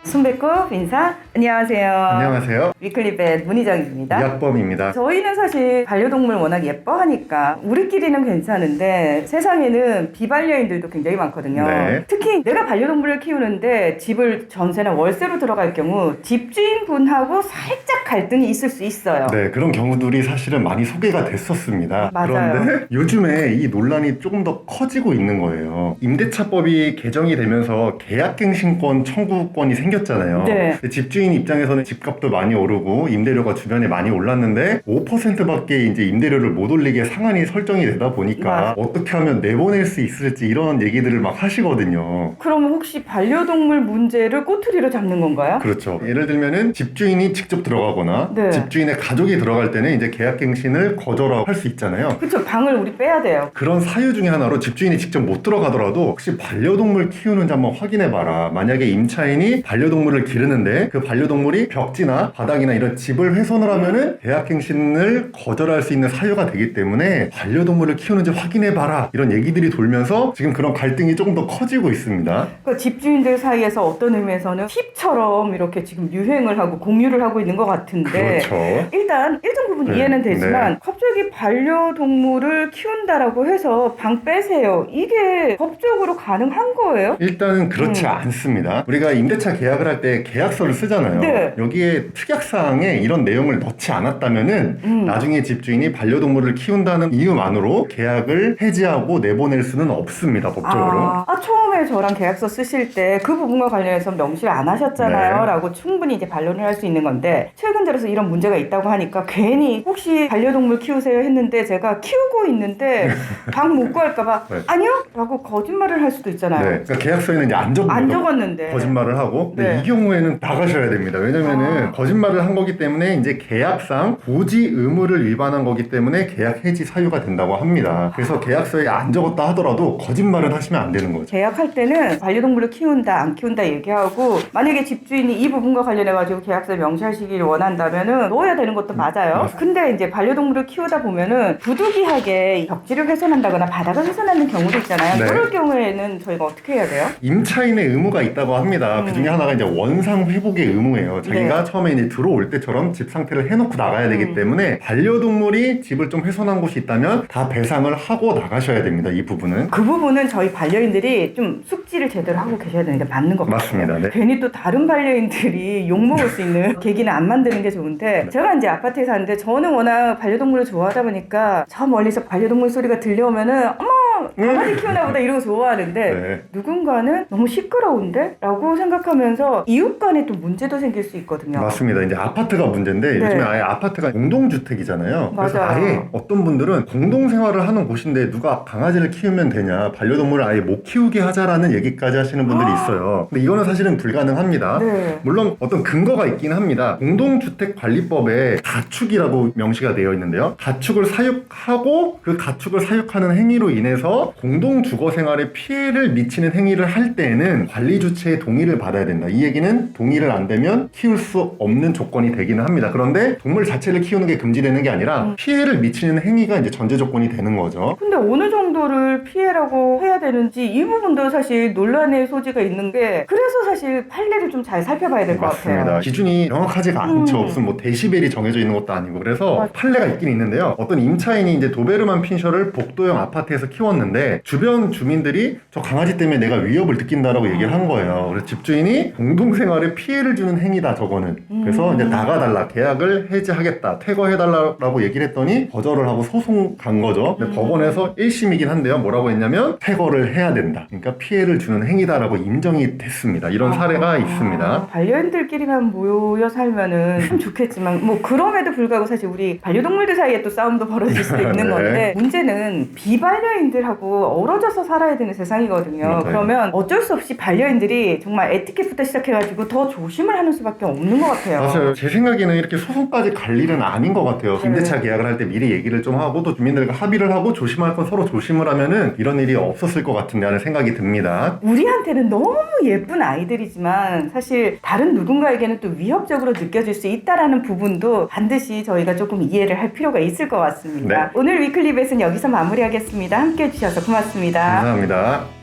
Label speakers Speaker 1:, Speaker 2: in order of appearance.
Speaker 1: 손배꼽 인사. 안녕하세요.
Speaker 2: 안녕하세요.
Speaker 1: 위클리벳 문희정입니다.
Speaker 2: 이학범입니다.
Speaker 1: 저희는 사실 반려동물 워낙 예뻐하니까 우리끼리는 괜찮은데 세상에는 비반려인들도 굉장히 많거든요.
Speaker 2: 네.
Speaker 1: 특히 내가 반려동물을 키우는데 집을 전세나 월세로 들어갈 경우 집주인분하고 살짝 갈등이 있을 수 있어요.
Speaker 2: 네, 그런 경우들이 사실은 많이 소개가 됐었습니다.
Speaker 1: 맞아요.
Speaker 2: 그런데 요즘에 이 논란이 조금 더 커지고 있는 거예요. 임대차법이 개정이 되면서 계약갱신권 청구권이 생겼잖아요.
Speaker 1: 네.
Speaker 2: 근데 집주인 입장에서는 집값도 많이 오르고 임대료가 주변에 많이 올랐는데 5%밖에 이제 임대료를 못 올리게 상한이 설정이 되다 보니까
Speaker 1: 맞아.
Speaker 2: 어떻게 하면 내보낼 수 있을지 이런 얘기들을 막 하시거든요.
Speaker 1: 그러면 혹시 반려동물 문제를 꼬투리로 잡는 건가요?
Speaker 2: 그렇죠. 예를 들면은 집주인이 직접 들어가거나
Speaker 1: 네.
Speaker 2: 집주인의 가족이 들어갈 때는 이제 계약갱신을 거절할 수 있잖아요.
Speaker 1: 그쵸, 방을 우리 빼야 돼요.
Speaker 2: 그런 사유 중에 하나로 집주인이 직접 못 들어가더라도 혹시 반려동물 키우는지 한번 확인해봐라. 만약에 임차인이 반려동물을 기르는데 그 반려동물이 벽지나 바닥이나 이런 집을 훼손을 하면은 계약갱신을 거절할 수 있는 사유가 되기 때문에 반려동물을 키우는지 확인해봐라. 이런 얘기들이 돌면서 지금 그런 갈등이 조금 더 커지고 있습니다.
Speaker 1: 그러니까 집주인들 사이에서 어떤 의미에서는 팁처럼 이렇게 지금 유행을 하고 공유를 하고 있는 것 같은데
Speaker 2: 그렇죠.
Speaker 1: 일단 일정 부분
Speaker 2: 네,
Speaker 1: 이해는 되지만
Speaker 2: 네.
Speaker 1: 갑자기 반려동물을 키운다라고 해서 방 빼세요. 이게 법적으로 가능한 거예요?
Speaker 2: 일단은 그렇지 않습니다. 우리가 임대차 계약을 할 때 계약서를 쓰잖아요.
Speaker 1: 네.
Speaker 2: 여기에 특약사항에 이런 내용을 넣지 않았다면은 나중에 집주인이 반려동물을 키운다는 이유만으로 계약을 해지하고 내보낼 수는 없습니다. 법적으로.
Speaker 1: 처음에 저랑 계약서 쓰실 때 그 부분과 관련해서 명시를 안 하셨잖아요.
Speaker 2: 네.
Speaker 1: 라고 충분히 이제 반론을 할 수 있는 건데 최근 들어서 이런 문제가 있다고 하니까 괜히 혹시 반려동물 키우세요 했는데 제가 키우고 있는데 방 못 구할까봐
Speaker 2: 네.
Speaker 1: 아니요? 라고 거짓말을 할 수도 있잖아요.
Speaker 2: 네. 그러니까 계약서에는 이제 안 적었는데 거짓말을 하고 근데
Speaker 1: 네.
Speaker 2: 이 경우에는 나가셔야 됩니다. 왜냐면은 거짓말을 한 거기 때문에 이제 계약상 고지 의무를 위반한 거기 때문에 계약 해지 사유가 된다고 합니다. 그래서 계약서에 안 적었다 하더라도 거짓말은 하시면 안 되는 거죠.
Speaker 1: 계약할 때는 반려동물을 키운다 안 키운다 얘기하고 만약에 집주인이 이 부분과 관련해가지고 계약서에 명시하시길 원한다면은 넣어야 되는 것도 맞아요.
Speaker 2: 맞습니다.
Speaker 1: 근데 이제 반려동물을 키우다 보면은 부득이하게 벽지를 훼손한다거나 바닥을 훼손하는 경우도 있잖아요.
Speaker 2: 네.
Speaker 1: 그럴 경우에는 저희가 어떻게 해야 돼요?
Speaker 2: 임차인의 의무가 있다고 합니다. 그 중에 하나가 이제 원상 회복의 의무예요. 자기가
Speaker 1: 네.
Speaker 2: 처음에 이제 들어올 때처럼 집 상태를 해놓고 나가야 되기 때문에 반려동물이 집을 좀 훼손한 곳이 있다면 다 배상을 하고 나가셔야 됩니다. 이 부분은.
Speaker 1: 그 부분은 저희 반려인들이 좀 숙지를 제대로 하고 계셔야 되는 게 맞는 것 같아요.
Speaker 2: 맞습니다. 네.
Speaker 1: 괜히 또 다른 반려인들이 욕먹을 수 있는 계기는 안 만드는 게 좋은데 제가 이제 아파트에 사는데 저는 워낙 반려동물을 좋아하다 보니까 저 멀리서 반려동물 소리가 들려오면은 어머 강아지 키우나 보다 이러고 좋아하는데
Speaker 2: 네.
Speaker 1: 누군가는 너무 시끄러운데? 라고 생각하면서 이웃 간에 또 문제도 생길 수 있거든요.
Speaker 2: 맞습니다. 이제 아파트가 문제인데
Speaker 1: 네.
Speaker 2: 요즘에 아예 아파트가 공동주택이잖아요. 그래서
Speaker 1: 맞아요.
Speaker 2: 아예 어떤 분들은 공동생활을 하는 곳인데 누가 강아지를 키우면 되냐, 반려동물을 아예 못 키우게 하자라는 얘기까지 하시는 분들이 있어요. 근데 이거는 사실은 불가능합니다.
Speaker 1: 네.
Speaker 2: 물론 어떤 근거가 있긴 합니다. 공동주택관리법에 가축이라고 명시가 되어 있는데요. 가축을 사육하고 그 가축을 사육하는 행위로 인해서 공동주거생활에 피해를 미치는 행위를 할 때에는 관리주체의 동의를 받아야 된다. 이 얘기는 동의를 안 되면 키울 수 없는 조건이 되기는 합니다. 그런데 동물 자체를 키우는 게 금지되는 게 아니라 피해를 미치는 행위가 이제 전제 조건이 되는 거죠.
Speaker 1: 근데 어느 정도를 피해라고 해야 되는지 이 부분도 사실 논란의 소지가 있는 게 그래서 사실 판례를 좀 잘 살펴봐야 될 것
Speaker 2: 맞습니다.
Speaker 1: 같아요.
Speaker 2: 기준이 명확하지가 않죠. 무슨 뭐 데시벨이 정해져 있는 것도 아니고 그래서
Speaker 1: 맞아.
Speaker 2: 판례가 있긴 있는데요. 어떤 임차인이 이제 도베르만 핀셔를 복도형 아파트에서 키웠는데 주변 주민들이 저 강아지 때문에 내가 위협을 느낀다라고 얘기를 한 거예요. 그래서 집주인이 공동생활에 피해를 주는 행위다 저거는. 그래서 이제 나가달라, 계약을 해지하겠다, 퇴거해달라고 얘기를 했더니 거절을 하고 소송 간 거죠. 근데 법원에서 1심이긴 한데요. 뭐라고 했냐면 퇴거를 해야 된다. 그러니까 피해를 주는 행위다라고 인정이 됐습니다. 이런 사례가 있습니다.
Speaker 1: 반려인들끼리만 모여 살면은 참 좋겠지만 뭐 그럼에도 불구하고 사실 우리 반려동물들 사이에 또 싸움도 벌어질 수도 있는
Speaker 2: 네.
Speaker 1: 건데 문제는 비반려인들하고 어우러져서 살아야 되는 세상이거든요.
Speaker 2: 맞아요.
Speaker 1: 그러면 어쩔 수 없이 반려인들이 정말 에티켓부터 시작해가지고 더 조심을 하는 수밖에 없는 것 같아요.
Speaker 2: 맞아요. 제 생각에는 이렇게 소송까지 갈 일은 아닌 것 같아요.
Speaker 1: 네.
Speaker 2: 임대차 계약을 할 때 미리 얘기를 좀 하고 또 주민들과 합의를 하고 조심할 건 서로 조심을 하면은 이런 일이 없었을 것 같은데 하는 생각이 듭니다.
Speaker 1: 우리한테는 너무 예쁜 아이들이지만 사실 다른 누군가에게는 또 위협적으로 느껴질 수 있다라는 부분도 반드시 저희가 조금 이해를 할 필요가 있을 것 같습니다.
Speaker 2: 네.
Speaker 1: 오늘 위클리벳은 여기서 마무리하겠습니다. 함께 해주셔서 고맙습니다.
Speaker 2: 감사합니다.